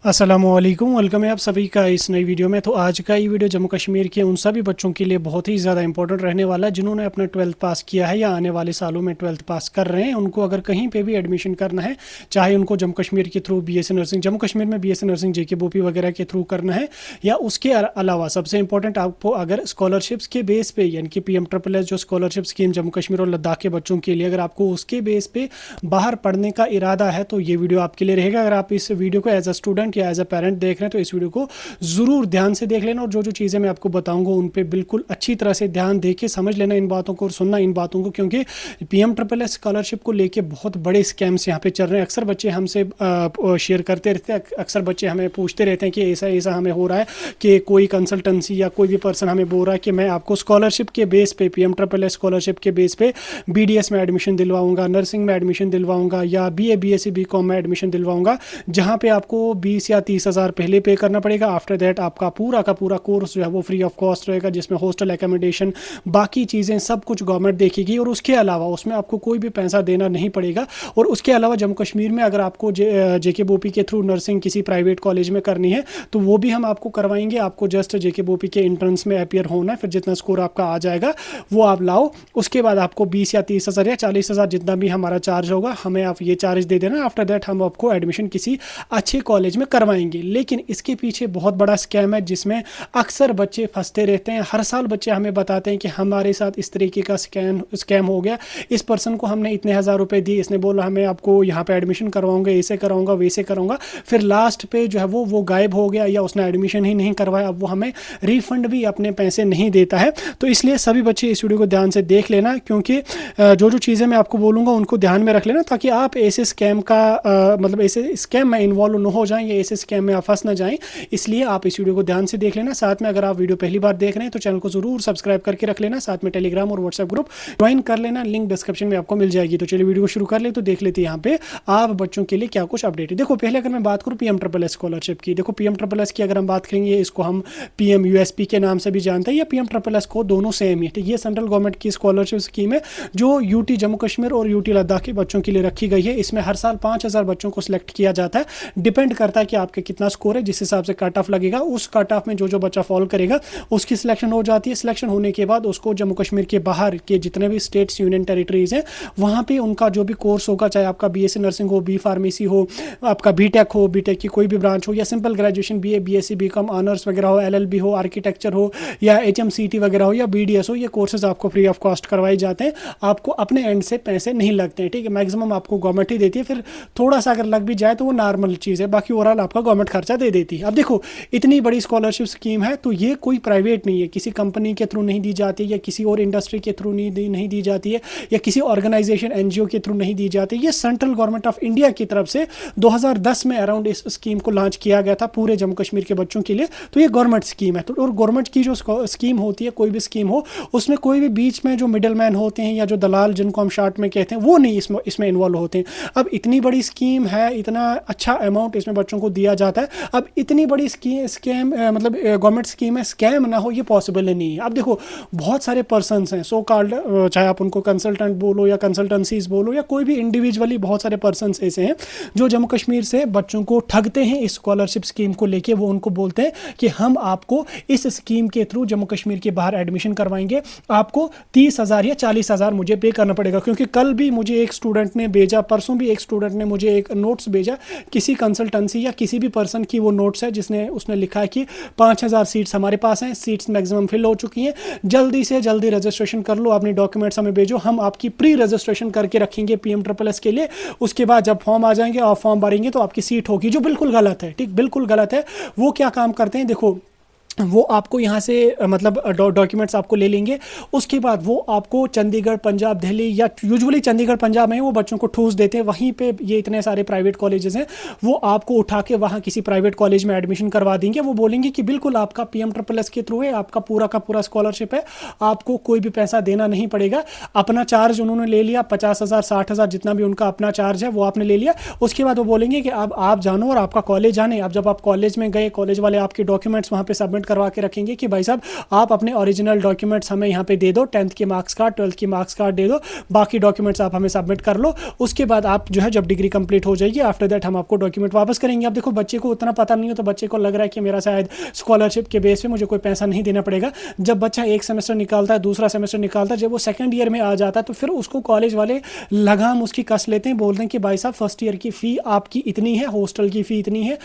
अस्सलामुअलैकुम, वेलकम है आप सभी का इस नई वीडियो में। तो आज का ये वीडियो जम्मू कश्मीर के उन सभी बच्चों के लिए बहुत ही ज़्यादा इंपॉर्टेंट रहने वाला है जिन्होंने अपना 12th पास किया है या आने वाले सालों में 12th पास कर रहे हैं। उनको अगर कहीं पे भी एडमिशन करना है, चाहे उनको जम्मू कश्मीर के through BSc nursing, Jammu Kashmir में बीएससी नर्सिंग जेके बोपी वगैरह के थ्रू करना है, या उसके अलावा सबसे इंपॉर्टेंट आपको अगर स्कॉलरशिप्स के बेस पे यानी कि PMSSS जो स्कॉलरशिप स्कीम जम्मू कश्मीर और लद्दाख के बच्चों के लिए, अगर आपको उसके बेस पे बाहर पढ़ने का इरादा है तो ये वीडियो आपके लिए रहेगा। अगर आप इस वीडियो को एज अ स्टूडेंट या एज अ पेरेंट देख रहे हैं तो इस वीडियो को ज़रूर ध्यान से देख लेना, और जो जो चीज़ें मैं आपको बताऊंगा उन पे बिल्कुल अच्छी तरह से ध्यान दे के समझ लेना इन बातों को और सुनना इन बातों को, क्योंकि PMSSS स्कॉलरशिप को लेके बहुत बड़े स्कैम्स यहाँ पे चल रहे हैं। अक्सर बच्चे हमसे शेयर करते रहते हैं, अक्सर बच्चे हमें पूछते रहते हैं कि ऐसा ऐसा हमें हो रहा है कि कोई कंसल्टेंसी या कोई भी पर्सन हमें बोल रहा है कि मैं आपको स्कॉलरशिप के बेस पे, PMSSS स्कॉलरशिप के बेस पे BDS में एडमिशन दिलवाऊंगा, नर्सिंग में एडमिशन दिलवाऊंगा, या BA BSc BCom में एडमिशन दिलवाऊंगा, जहाँ पे आपको 20 या 30 हज़ार पहले पे करना पड़ेगा। आफ्टर दैट आपका पूरा का पूरा कोर्स जो है वो फ्री ऑफ कॉस्ट रहेगा, जिसमें हॉस्टल एकोमोडेशन बाकी चीज़ें सब कुछ गवर्नमेंट देखेगी, और उसके अलावा उसमें आपको कोई भी पैसा देना नहीं पड़ेगा। और उसके अलावा जम्मू कश्मीर में अगर आपको जेके बोपी के थ्रू नर्सिंग किसी प्राइवेट कॉलेज में करनी है तो वो भी हम आपको करवाएंगे। आपको जस्ट जेके बोपी के एंट्रेंस में अपियर होना है, फिर जितना स्कोर आपका आ जाएगा वो आप लाओ। उसके बाद आपको 20 या 30 हज़ार या 40 हज़ार जितना भी हमारा चार्ज होगा, हमें आप ये चार्ज दे देना। आफ्टर दैट हम आपको एडमिशन किसी अच्छे कॉलेज में करवाएंगे। लेकिन इसके पीछे बहुत बड़ा स्कैम है जिसमें अक्सर बच्चे फंसते रहते हैं। हर साल बच्चे हमें बताते हैं कि हमारे साथ इस तरीके का स्कैम हो गया, इस पर्सन को हमने इतने हज़ार रुपए दिए, इसने बोला हमें आपको यहाँ पे एडमिशन करवाऊंगा, ऐसे कराऊंगा वैसे कराऊंगा, फिर लास्ट पे जो है वो गायब हो गया या उसने एडमिशन ही नहीं करवाया। अब वो हमें रिफंड भी अपने पैसे नहीं देता है। तो इसलिए सभी बच्चे इस वीडियो को ध्यान से देख लेना, क्योंकि जो जो चीज़ें मैं आपको बोलूँगा उनको ध्यान में रख लेना, ताकि आप ऐसे स्कैम का मतलब ऐसे स्कैम में इन्वॉल्व न हो जाएं या ऐसे स्कैम में आप फंस ना जाएं। इसलिए आप इस वीडियो को ध्यान से देख लेना। साथ में अगर आप वीडियो पहली बार देख रहे हैं तो चैनल को जरूर सब्सक्राइब करके रख लेना, साथ में टेलीग्राम और व्हाट्सएप ग्रुप ज्वाइन कर लेना, लिंक डिस्क्रिप्शन में आपको मिल जाएगी। तो चलिए वीडियो को शुरू कर ले, तो देख लेते हैं यहाँ पे आप बच्चों के लिए क्या कुछ अपडेट है। देखो, पहले अगर मैं बात करूँ PMSSS स्कॉलरशिप की, देखो PMSSS की अगर हम बात करेंगे, इसको हम PMUSP के नाम से भी जानते हैं, या PMSSS को दोनों सेम ही है। ये सेंट्रल गवर्नमेंट की स्कॉलरशिप स्कीम है जो यूटी जम्मू कश्मीर और यूटी लद्दाख के बच्चों के लिए रखी गई है। इसमें हर साल 5,000 बच्चों को सिलेक्ट किया जाता है। डिपेंड करता है कि आपका कितना स्कोर है, जिस हिसाब से कट ऑफ लगेगा, उस कट ऑफ में जो जो बच्चा फॉल करेगा उसकी सिलेक्शन हो जाती है। सिलेक्शन होने के बाद उसको जम्मू कश्मीर के बाहर के जितने भी स्टेट्स यूनियन टेरिटरीज हैं वहाँ पे उनका जो भी कोर्स होगा, चाहे आपका BSc नर्सिंग हो, B फार्मेसी हो, आपका BTech हो, BTech की कोई भी ब्रांच हो, या simple graduation BA BSc BCom honours वगैरह हो, LLB हो, आर्किटेक्चर हो, या HMCT वगैरह हो, या BDS हो, ये कोर्सेज आपको फ्री ऑफ कॉस्ट करवाए जाते हैं। आपको अपने एंड से पैसे नहीं लगते हैं, ठीक है। मैक्सिमम आपको गवर्नमेंट ही देती है, फिर थोड़ा सा अगर लग भी जाए तो वो नॉर्मल चीज़ है, बाकी ओवरऑल आपका गवर्नमेंट खर्चा दे देती है। अब देखो, इतनी बड़ी स्कॉलरशिप स्कीम है तो ये कोई प्राइवेट नहीं है, किसी कंपनी के थ्रू नहीं दी जाती, या किसी और इंडस्ट्री के थ्रू नहीं दी जाती है, या किसी ऑर्गेनाइजेशन NGO के थ्रू नहीं दी जाती। ये सेंट्रल गवर्नमेंट ऑफ इंडिया की तरफ से 2010 में अराउंड इस स्कीम को लॉन्च किया गया था पूरे जम्मू कश्मीर के बच्चों के लिए। तो ये गवर्नमेंट स्कीम है। तो और गवर्नमेंट की जो स्कीम होती है, कोई भी स्कीम हो, उसमें कोई भी बीच में जो मिडल मैन होते हैं या जो दलाल जिनको हम शॉर्ट में कहते हैं, वो नहीं इसमें इन्वॉल्व होते हैं। अब इतनी बड़ी स्कीम है, इतना अच्छा अमाउंट इसमें बच्चों को दिया जाता है। अब इतनी बड़ी स्कीम मतलब गवर्नमेंट स्कीम है, स्कैम ना हो ये पॉसिबल नहीं है। अब देखो, बहुत सारे पर्सन्स हैं सो कॉल्ड, चाहे आप उनको कंसल्टेंट बोलो या कंसल्टेंसीज बोलो, या कोई भी इंडिविजुअली, बहुत सारे पर्सन्स ऐसे हैं जो जम्मू कश्मीर से बच्चों को ठगते हैं इस स्कॉलरशिप स्कीम को लेके। वो उनको बोलते हैं कि हम आपको इस स्कीम के थ्रू जम्मू कश्मीर के बाहर एडमिशन करवाएंगे, आपको 30 हज़ार या 40 हज़ार मुझे पे करना पड़ेगा। क्योंकि कल भी मुझे एक स्टूडेंट ने भेजा, परसों भी एक स्टूडेंट ने मुझे एक नोट्स भेजा, किसी कंसल्टेंसी या किसी भी पर्सन की वो नोट्स है जिसने उसने लिखा है कि 5,000 सीट्स हमारे पास हैं, सीट्स मैक्सिमम फिल हो चुकी हैं, जल्दी से जल्दी रजिस्ट्रेशन कर लो, अपने डॉक्यूमेंट्स हमें भेजो, हम आपकी प्री रजिस्ट्रेशन करके रखेंगे PMSSS के लिए। उसके बाद जब फॉर्म आ जाएंगे और फॉर्म भरेंगे तो आपकी सीट होगी, जो बिल्कुल गलत है, ठीक, बिल्कुल गलत है। वो क्या काम करते हैं, देखो, वो आपको यहाँ से मतलब डॉक्यूमेंट्स आपको ले लेंगे, उसके बाद वो आपको चंडीगढ़, पंजाब, दिल्ली, या यूजुअली चंडीगढ़ पंजाब में वो बच्चों को ठूस देते हैं। वहीं पे ये इतने सारे प्राइवेट कॉलेजेस हैं, वो आपको उठा के वहाँ किसी प्राइवेट कॉलेज में एडमिशन करवा देंगे। वो बोलेंगे कि बिल्कुल आपका PMSSS के थ्रू है, आपका पूरा का पूरा स्कॉलरशिप है, आपको कोई भी पैसा देना नहीं पड़ेगा। अपना चार्ज उन्होंने ले लिया, 50,000 60,000 जितना भी उनका अपना चार्ज है वो आपने ले लिया। उसके बाद वो बोलेंगे कि अब आप जानो और आपका कॉलेज आने। अब जब आप कॉलेज में गए, कॉलेज वाले आपके डॉक्यूमेंट्स वहाँ पे सबमिट करवा के रखेंगे कि भाई साहब आप अपने ओरिजिनल डॉक्यूमेंट्स हमें यहाँ पे दे दो, 10th के मार्क्स कार्ड, 12th की मार्क्स कार्ड दे दो, बाकी डॉक्यूमेंट्स आप हमें सबमिट कर लो। उसके बाद आप जो है जब डिग्री कंप्लीट हो जाएगी आफ्टर दैट हम आपको डॉक्यूमेंट वापस करेंगे। अब देखो बच्चे को उतना पता नहीं हो तो बच्चे को लग रहा है कि मेरा शायद स्कॉलरशिप के बेस पे मुझे कोई पैसा नहीं देना पड़ेगा। जब बच्चा एक सेमेस्टर निकालता है, दूसरा सेमेस्टर निकालता है, जब वो सेकंड ईयर में आ जाता है तो फिर उसको कॉलेज वाले लगाम उसकी कस लेते हैं, बोलते हैं कि भाई साहब फर्स्ट ईयर की फ़ी आपकी इतनी है, हॉस्टल की फ़ी इतनी है,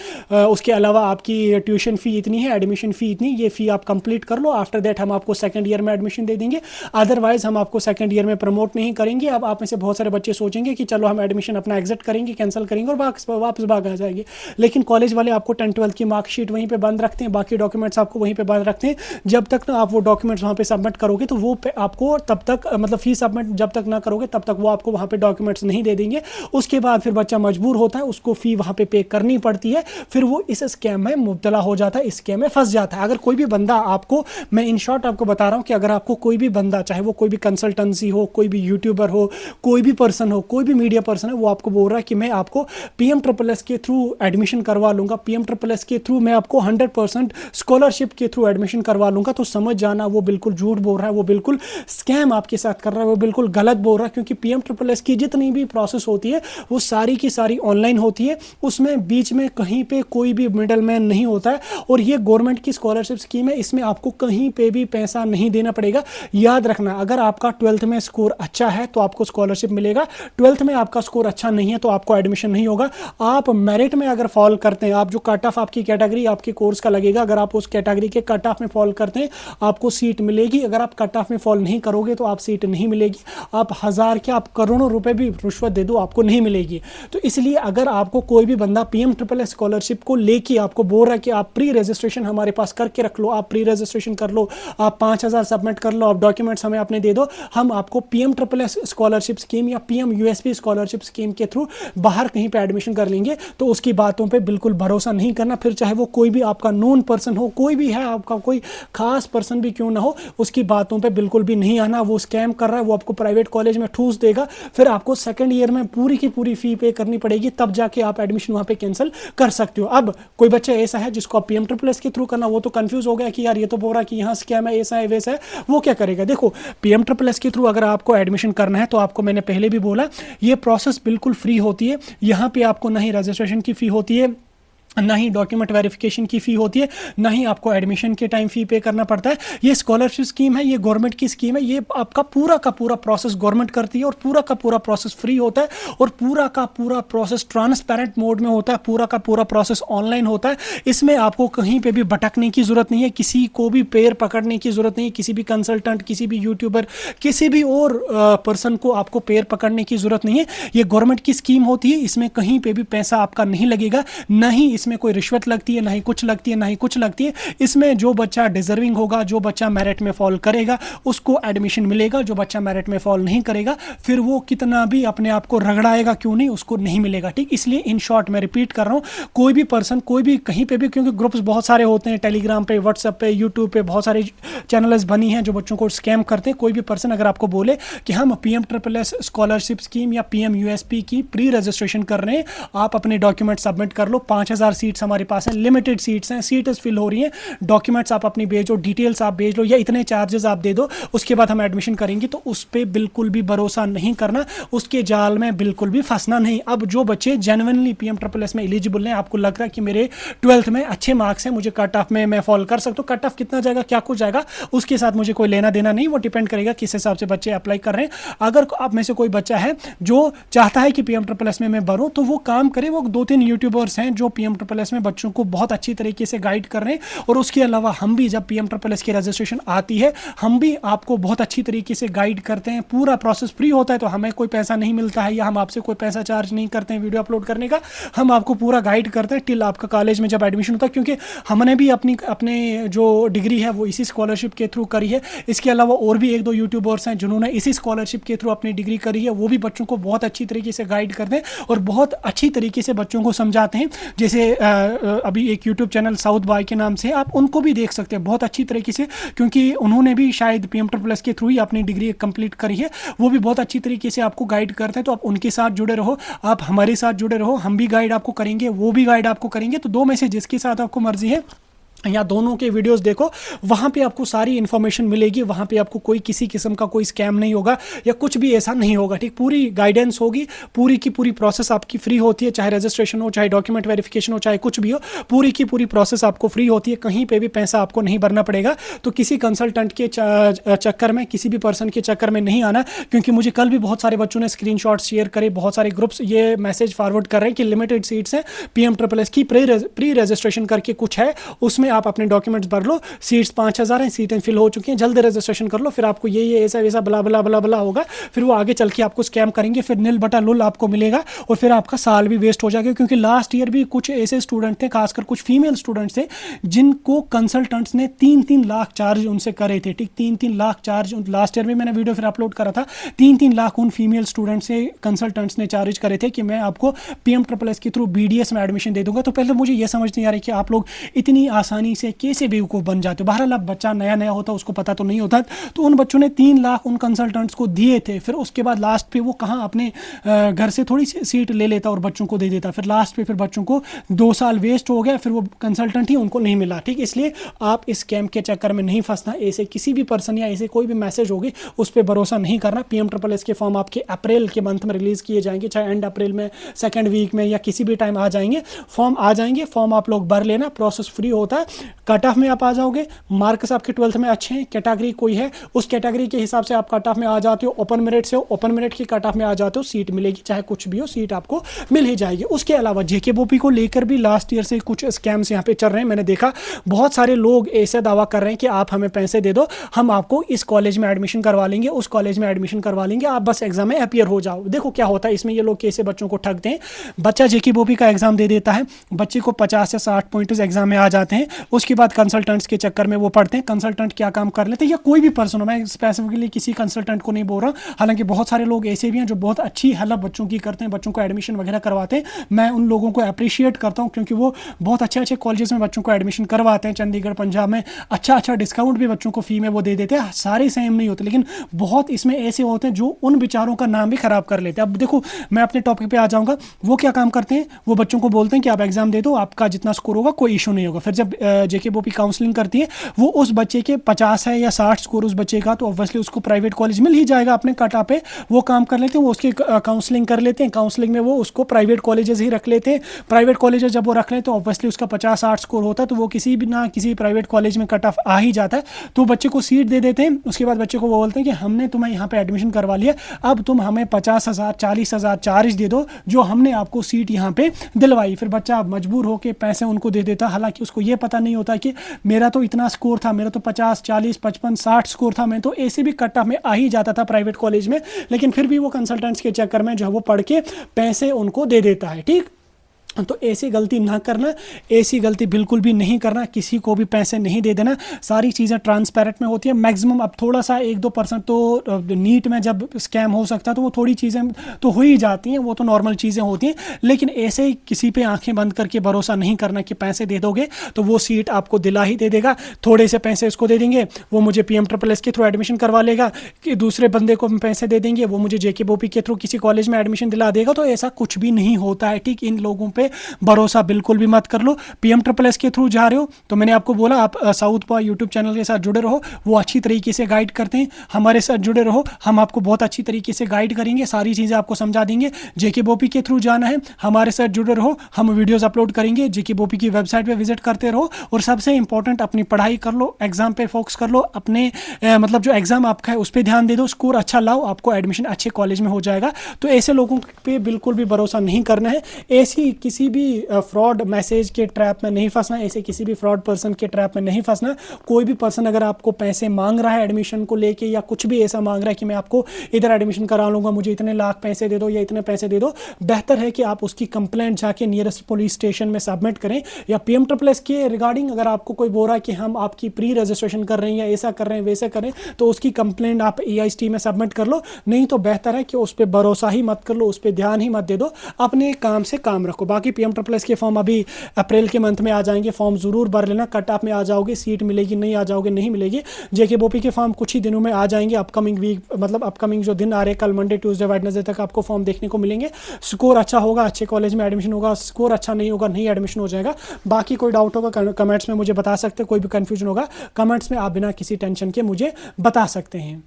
उसके अलावा आपकी ट्यूशन फ़ी इतनी है, एडमिशन फ़ी इतनी, ये फ़ी आप कंप्लीट कर लो, आफ्टर दैट हम आपको सेकंड ईयर में एडमिशन दे देंगे, अदरवाइज हम आपको सेकंड ईयर में प्रमोट नहीं करेंगे। अब आप में से बहुत सारे बच्चे सोचेंगे कि चलो हम एडमिशन अपना एग्जिट करेंगे, कैंसिल करेंगे और वापस भाग आ जाएंगे, लेकिन कॉलेज वाले आपको 10th 12th की मार्कशीट वहीं पे बंद रखते हैं, बाकी डॉक्यूमेंट्स आपको वहीं पे बंद रखते हैं। जब तक ना आप वो डॉक्यूमेंट्स वहाँ पे सबमिट करोगे तो वो आपको तब तक मतलब फीस सबमिट जब तक ना करोगे तब तक वो आपको वहाँ पे डॉक्यूमेंट्स नहीं दे देंगे। उसके बाद फिर बच्चा मजबूर होता है, उसको फ़ी वहाँ पे करनी पड़ती है, फिर वो इस स्कैम में मुब्तला हो जाता है, इस स्कैम में फंस जाता है। अगर कोई भी बंदा आपको, मैं इन शॉर्ट आपको बता रहा हूँ कि अगर आपको कोई भी बंदा, चाहे वो कोई भी कंसल्टेंसी हो, कोई भी यूट्यूबर हो, कोई भी पर्सन हो, कोई भी मीडिया पर्सन है, वो आपको बोल रहा है कि मैं आपको PMSSS के थ्रू एडमिशन करवा लूँगा, PMSSS के थ्रू मैं आपको 100% स्कॉलरशिप के थ्रू एडमिशन करवा लूँगा, तो समझ जाना वो बिल्कुल झूठ बोल रहा है, वो बिल्कुल स्कैम आपके साथ कर रहा है, वो बिल्कुल गलत बोल रहा है। क्योंकि PMSSS की जितनी भी प्रोसेस होती है वो सारी की सारी ऑनलाइन होती है, उसमें बीच में कहीं पे कोई भी मिडल मैन नहीं होता है, और ये गवर्नमेंट की स्कॉलरशिप स्कीम है, इसमें आपको कहीं पे भी पैसा नहीं देना पड़ेगा। याद रखना, अगर आपका 12th में स्कोर अच्छा है तो आपको स्कॉलरशिप मिलेगा, 12th में आपका स्कोर अच्छा नहीं है तो आपको एडमिशन नहीं होगा। आप मेरिट में अगर फॉल करते हैं, आप जो कट ऑफ आपकी कैटेगरी आपके कोर्स का लगेगा, अगर आप उस कैटेगरी के कट ऑफ में फॉल करते हैं आपको सीट मिलेगी, अगर आप कट ऑफ में फॉल नहीं करोगे तो आप सीट नहीं मिलेगी। आप हज़ार क्या, आप करोड़ों रुपए भी रिश्वत दे दो आपको नहीं मिलेगी। तो इसलिए अगर आपको कोई भी बंदा PMSSS स्कॉलरशिप को लेके आपको बोल रहा है कि आप प्री रजिस्ट्रेशन हमारे पास करके रख लो, आप प्री रजिस्ट्रेशन कर लो, आप 5,000 सबमिट कर लो, आप डॉक्यूमेंट्स हमें अपने दे दो, हम आपको PMSSS स्कॉलरशिप स्कीम या PMUSP स्कॉलरशिप स्कीम के थ्रू बाहर कहीं पे एडमिशन कर लेंगे, तो उसकी बातों पे बिल्कुल भरोसा नहीं करना। फिर चाहे वो कोई भी आपका नोन पर्सन हो, कोई भी है आपका कोई खास पर्सन भी क्यों ना हो, उसकी बातों पे बिल्कुल भी नहीं आना। वो स्कैम कर रहा है, वो आपको प्राइवेट कॉलेज में ठूस देगा, फिर आपको सेकंड ईयर में पूरी की पूरी फी पे करनी पड़ेगी, तब जाके आप एडमिशन वहाँ पे कैंसिल कर सकते हो। अब कोई बच्चा ऐसा है जिसको आप PMSSS के थ्रू करना, वो तो कंफ्यूज हो गया कि यार ये तो बोल रहा कि यहाँ स्कैम है, ऐसा है वैसा है, वो क्या करेगा। देखो PMSSS के थ्रू अगर आपको एडमिशन करना है तो आपको मैंने पहले भी बोला ये प्रोसेस बिल्कुल फ्री होती है। यहाँ पे आपको ना ही रजिस्ट्रेशन की फ़ी होती है, ना ही डॉक्यूमेंट वेरिफिकेशन की फ़ी होती है, ना ही आपको एडमिशन के टाइम फ़ी पे करना पड़ता है। ये स्कॉलरशिप स्कीम है, ये गवर्नमेंट की स्कीम है, ये आपका पूरा का पूरा प्रोसेस गवर्नमेंट करती है, और पूरा का पूरा प्रोसेस फ्री होता है, और पूरा का पूरा प्रोसेस ट्रांसपेरेंट मोड में होता है, पूरा का पूरा प्रोसेस ऑनलाइन होता है। इसमें आपको कहीं पर भी भटकने की ज़रूरत नहीं है, किसी को भी पैर पकड़ने की ज़रूरत नहीं है, किसी भी कंसल्टेंट, किसी भी यूट्यूबर, किसी भी और पर्सन को आपको पैर पकड़ने की ज़रूरत नहीं है। ये गवर्नमेंट की स्कीम होती है, इसमें कहीं पर भी पैसा आपका नहीं लगेगा, ना ही इसमें कोई रिश्वत लगती है, ना ही कुछ लगती है, ना ही कुछ लगती है। इसमें जो बच्चा डिजर्विंग होगा, जो बच्चा मेरिट में फॉल करेगा उसको एडमिशन मिलेगा, जो बच्चा मेरिट में फॉल नहीं करेगा फिर वो कितना भी अपने आप को रगड़ाएगा क्यों नहीं, उसको नहीं मिलेगा। ठीक, इसलिए इन शॉर्ट मैं रिपीट कर रहा हूँ, कोई भी पर्सन कोई भी कहीं पे भी, क्योंकि ग्रुप्स बहुत सारे होते हैं, टेलीग्राम पे, व्हाट्सएप पे, यूट्यूब पे बहुत सारे चैनल्स बनी हैं जो बच्चों को स्कैम करते हैं। कोई भी पर्सन अगर आपको बोले कि हम PMSSS स्कॉलरशिप स्कीम या PMUSP की प्री रजिस्ट्रेशन कर रहे हैं, आप अपने डॉक्यूमेंट सबमिट कर लो, 5,000 सीट्स हमारे पास हैं, लिमिटेड सीट्स हैं, सीट्स फिल हो रही हैं, डॉक्यूमेंट्स आप अपनी भेजो, डिटेल्स आप भेज लो, या इतने चार्जेस आप दे दो, उसके बाद हम एडमिशन करेंगे, तो उस पर बिल्कुल भी भरोसा नहीं करना, उसके जाल में बिल्कुल भी फंसना नहीं। अब जो बच्चे जेन्युइनली PMSSS में एलिजिबल हैं, आपको लग रहा है कि मेरे 12th में अच्छे मार्क्स हैं, मुझे कट ऑफ में मैं फॉल कर सकता हूँ, कट ऑफ कितना जाएगा, क्या कुछ जाएगा, उसके साथ मुझे कोई लेना देना नहीं, वो डिपेंड करेगा किस हिसाब से बच्चे अप्लाई कर रहे हैं। अगर आप में से कोई बच्चा है जो चाहता है कि PMSSS में मैं भरूं, तो वो काम करे, वो 2-3 यूट्यूबर्स हैं जो PMSSS में बच्चों को बहुत अच्छी तरीके से गाइड कर रहे हैं, और उसके अलावा हम भी जब PMSSS की रजिस्ट्रेशन आती है हम भी आपको बहुत अच्छी तरीके से गाइड करते हैं। पूरा प्रोसेस फ्री होता है, तो हमें कोई पैसा नहीं मिलता है, या हम आपसे कोई पैसा चार्ज नहीं करते हैं वीडियो अपलोड करने का, हम आपको पूरा गाइड करते हैं टिल आपका कॉलेज में जब एडमिशन होता है। क्योंकि हमने भी अपने जो डिग्री है वो इसी स्कॉलरशिप के थ्रू करी है। इसके अलावा और भी 1-2 यूट्यूबर्स हैं जिन्होंने इसी स्कॉलरशिप के थ्रू अपनी डिग्री करी है, वो भी बच्चों को बहुत अच्छी तरीके से गाइड करते हैं और बहुत अच्छी तरीके से बच्चों को समझाते हैं। जैसे अभी एक यूट्यूब चैनल साउथ बॉय के नाम से, आप उनको भी देख सकते हैं बहुत अच्छी तरीके से, क्योंकि उन्होंने भी शायद PMSSS के थ्रू ही अपनी डिग्री कंप्लीट करी है, वो भी बहुत अच्छी तरीके से आपको गाइड करते हैं। तो आप उनके साथ जुड़े रहो, आप हमारे साथ जुड़े रहो, हम भी गाइड आपको करेंगे, वो भी गाइड आपको करेंगे। तो दो में से जिसके साथ आपको मर्जी है या दोनों के वीडियोस देखो, वहाँ पे आपको सारी इन्फॉर्मेशन मिलेगी, वहाँ पे आपको कोई किसी किस्म का कोई स्कैम नहीं होगा या कुछ भी ऐसा नहीं होगा, ठीक। पूरी गाइडेंस होगी, पूरी की पूरी प्रोसेस आपकी फ्री होती है, चाहे रजिस्ट्रेशन हो, चाहे डॉक्यूमेंट वेरिफिकेशन हो, चाहे कुछ भी हो, पूरी की पूरी प्रोसेस आपको फ्री होती है, कहीं पर भी पैसा आपको नहीं भरना पड़ेगा। तो किसी कंसल्टेंट के चक्कर में, किसी भी पर्सन के चक्कर में नहीं आना, क्योंकि मुझे कल भी बहुत सारे बच्चों ने स्क्रीनशॉट शेयर करे, बहुत सारे ग्रुप्स ये मैसेज फॉरवर्ड कर रहे हैं कि लिमिटेड सीट्स हैं, PMSSS की प्री रजिस्ट्रेशन करके कुछ है, उसमें आप अपने डॉक्यूमेंट्स भर लो, सीट्स 5000 हैं, सीटें फिल हो चुकी हैं, जल्द रजिस्ट्रेशन कर लो, फिर आपको ये ऐसा वैसा बला बला बला बला होगा, फिर वो आगे चल के आपको स्कैम करेंगे, फिर निल बटा लुल आपको मिलेगा और फिर आपका साल भी वेस्ट हो जाएगा। क्योंकि लास्ट ईयर भी कुछ ऐसे स्टूडेंट थे, खासकर कुछ फीमेल स्टूडेंट्स थे, जिनको कंसल्टेंट्स ने 3-3 लाख चार्ज उनसे करे थे, ठीक। 3-3 लाख चार्ज लास्ट ईयर में मैंने वीडियो फिर अपलोड करा था, 3-3 लाख उन फीमेल स्टूडेंट से कंसल्टेंट्स ने चार्ज करे थे कि मैं आपको PMSSS के थ्रू BDS में एडमिशन दे दूंगा। तो पहले मुझे ये समझ नहीं आ रही कि आप लोग इतनी आसानी से कैसे बेवकूफ़ बन जाते हो। बहरहाल अब बच्चा नया नया होता है, उसको पता तो नहीं होता, तो उन बच्चों ने 3 लाख उन कंसल्टेंट्स को दिए थे। फिर उसके बाद लास्ट पे वो कहाँ अपने घर से थोड़ी सी सीट ले लेता और बच्चों को दे देता, फिर लास्ट पे फिर बच्चों को 2 साल वेस्ट हो गया, फिर वो कंसल्टेंट ही उनको नहीं मिला, ठीक। इसलिए आप इस स्कैम के चक्कर में नहीं फंसना, ऐसे किसी भी पर्सन या ऐसे कोई भी मैसेज होगी उस पर भरोसा नहीं करना। PMSSS के फॉर्म आपके अप्रैल के मंथ में रिलीज़ किए जाएंगे, चाहे एंड अप्रैल में, सेकेंड वीक में या किसी भी टाइम आ जाएंगे, फॉर्म आ जाएंगे, फॉर्म आप लोग भर लेना, प्रोसेस फ्री होता है। कट ऑफ में आप आ जाओगे, मार्क्स आपके 12th में अच्छे हैं, कैटेगरी कोई है उस कैटेगरी के हिसाब से आप कट ऑफ में आ जाते हो, ओपन मेरिट से हो, ओपन मेरिट की कट ऑफ में आ जाते हो, सीट मिलेगी, चाहे कुछ भी हो, सीट आपको मिल ही जाएगी। उसके अलावा JKBOP को लेकर भी लास्ट ईयर से कुछ स्कैम्स यहाँ पे चल रहे हैं। मैंने देखा बहुत सारे लोग ऐसे दावा कर रहे हैं कि आप हमें पैसे दे दो, हम आपको इस कॉलेज में एडमिशन करवा लेंगे, उस कॉलेज में एडमिशन करवा लेंगे, आप बस एग्जाम में अपीयर हो जाओ। देखो क्या होता है इसमें, ये लोग कैसे बच्चों को ठगते हैं। बच्चा JKBOP का एग्जाम दे देता है, बच्चे को 50 से 60 पॉइंट्स एग्जाम में आ जाते हैं, उसके बाद कंसल्टेंट्स के चक्कर में वो पढ़ते हैं। कंसल्टेंट क्या काम कर लेते हैं, या कोई भी पर्सन हो, मैं स्पेसिफिकली किसी कंसल्टेंट को नहीं बोल रहा हूँ, हालांकि बहुत सारे लोग ऐसे भी हैं जो बहुत अच्छी हेल्प बच्चों की करते हैं, बच्चों को एडमिशन वगैरह करवाते हैं। मैं उन लोगों को अप्रिशिएट करता हूँ, क्योंकि वो बहुत अच्छे अच्छे कॉलेजेस में बच्चों को एडमिशन करवाते हैं, चंडीगढ़, पंजाब में अच्छा डिस्काउंट भी बच्चों को फी में वो दे देते हैं। सारे सेम नहीं होते, लेकिन बहुत इसमें ऐसे होते हैं जो उन बेचारों का नाम भी खराब कर लेते हैं। अब देखो मैं अपने टॉपिक पे आ जाऊंगा, वो क्या काम करते हैं, वो बच्चों को बोलते हैं कि आप एग्जाम दे दो, आपका जितना स्कोर होगा कोई इशू नहीं होगा। फिर जब JKBOP काउंसलिंग करती है, वो उस बच्चे के 50 है या 60 स्कोर उस बच्चे का, तो ऑब्वियसली उसको प्राइवेट कॉलेज मिल ही जाएगा अपने कटा पे। वो काम कर लेते हैं, वो उसकी काउंसलिंग कर लेते हैं, काउंसलिंग में वो उसको प्राइवेट कॉलेजेस ही रख लेते हैं। प्राइवेट कॉलेजेस जब वो रख लेते हैं, ऑब्वियसली उसका 50-60 स्कोर होता है, तो वो किसी भी ना किसी प्राइवेट कॉलेज में कट ऑफ आ ही जाता है, तो बच्चे को सीट दे देते हैं। उसके बाद बच्चे को वो बोलते हैं कि हमने तुम्हें यहाँ पे एडमिशन करवा लिया, अब तुम हमें 50,000 40,000 चार्ज दे दो, जो हमने आपको सीट यहाँ पे दिलवाई। फिर बच्चा मजबूर होकर पैसे उनको दे देता, हालांकि उसको ये पता नहीं होता कि मेरा तो इतना स्कोर था, मेरा तो 50 40 55 60 स्कोर था, मैं तो ऐसे भी कट ऑफ में आ ही जाता था प्राइवेट कॉलेज में, लेकिन फिर भी वो कंसल्टेंट्स के चक्कर में जो है वो पढ़ के पैसे उनको दे देता है, ठीक। तो ऐसी गलती ना करना, ऐसी गलती बिल्कुल भी नहीं करना, किसी को भी पैसे नहीं दे देना। सारी चीज़ें ट्रांसपेरेंट में होती है मैक्सिमम। अब थोड़ा सा 1-2% तो नीट में जब स्कैम हो सकता है, तो वो थोड़ी चीज़ें तो हो ही जाती हैं, वो तो नॉर्मल चीज़ें होती हैं, लेकिन ऐसे ही किसी पे आंखें बंद करके भरोसा नहीं करना कि पैसे दे दोगे तो वो सीट आपको दिला ही दे देगा। थोड़े से पैसे उसको दे देंगे, वो मुझे PMSSS के थ्रू एडमिशन करवा लेगा, कि दूसरे बंदे को पैसे दे देंगे, वो मुझे JKBOP के थ्रू किसी कॉलेज में एडमिशन दिला देगा। तो ऐसा कुछ भी नहीं होता है, ठीक। इन लोगों पे भरोसा बिल्कुल भी मत कर लो। PMSSS के थ्रू जा रहे हो तो मैंने आपको बोला आप साउथ पॉ यूट्यूब चैनल के साथ जुड़े रहो, वो अच्छी तरीके से गाइड करते हैं। हमारे साथ जुड़े रहो, हम आपको बहुत अच्छी तरीके से गाइड करेंगे, सारी चीज़ें आपको समझा देंगे। JKBOP के थ्रू जाना है, हमारे साथ जुड़े रहो, हम वीडियोस अपलोड करेंगे। JKBOP की वेबसाइट पे विजिट करते रहो, और सबसे इंपॉर्टेंट अपनी पढ़ाई कर लो, एग्जाम पे फोकस कर लो, अपने मतलब जो एग्जाम आपका है उस पर ध्यान दे दो, स्कोर अच्छा लाओ, आपको एडमिशन अच्छे कॉलेज में हो जाएगा। तो ऐसे लोगों पे बिल्कुल भी भरोसा नहीं करना है। ऐसी किसी भी फ्रॉड मैसेज के ट्रैप में नहीं फंसना, ऐसे किसी भी फ्रॉड पर्सन के ट्रैप में नहीं फंसना। कोई भी पर्सन अगर आपको पैसे मांग रहा है एडमिशन को लेके, या कुछ भी ऐसा मांग रहा है कि मैं आपको इधर एडमिशन करा लूँगा, मुझे इतने लाख पैसे दे दो या इतने पैसे दे दो, बेहतर है कि आप उसकी कंप्लेंट जाके नियरेस्ट पुलिस स्टेशन में सबमिट करें। या PMSSS के रिगार्डिंग अगर आपको कोई बोल रहा है कि हम आपकी प्री रजिस्ट्रेशन कर रहे हैं, या ऐसा कर रहे हैं वैसा करें, तो उसकी कंप्लेंट आप AIST में सबमिट कर लो। नहीं तो बेहतर है कि उस पर भरोसा ही मत कर लो, उस पर ध्यान ही मत दे दो, अपने काम से काम रखो। बाकी बाकी पीएम ट्रिपल एस के फॉर्म अभी अप्रैल के मंथ में आ जाएंगे, फॉर्म ज़रूर भर लेना। कट ऑफ में आ जाओगे, सीट मिलेगी, नहीं आ जाओगे नहीं मिलेगी। जेके बोपी के फॉर्म कुछ ही दिनों में आ जाएंगे, अपकमिंग वीक, मतलब अपकमिंग जो दिन आ रहे हैं, कल मंडे ट्यूसडे वेडनेसडे तक आपको फॉर्म देखने को मिलेंगे। स्कोर अच्छा होगा, अच्छे कॉलेज में एडमिशन होगा, स्कोर अच्छा नहीं होगा, नहीं एडमिशन हो जाएगा। बाकी कोई डाउट होगा कमेंट्स में मुझे बता सकते हैं, कोई भी कन्फ्यूजन होगा कमेंट्स में आप बिना किसी टेंशन के मुझे बता सकते हैं।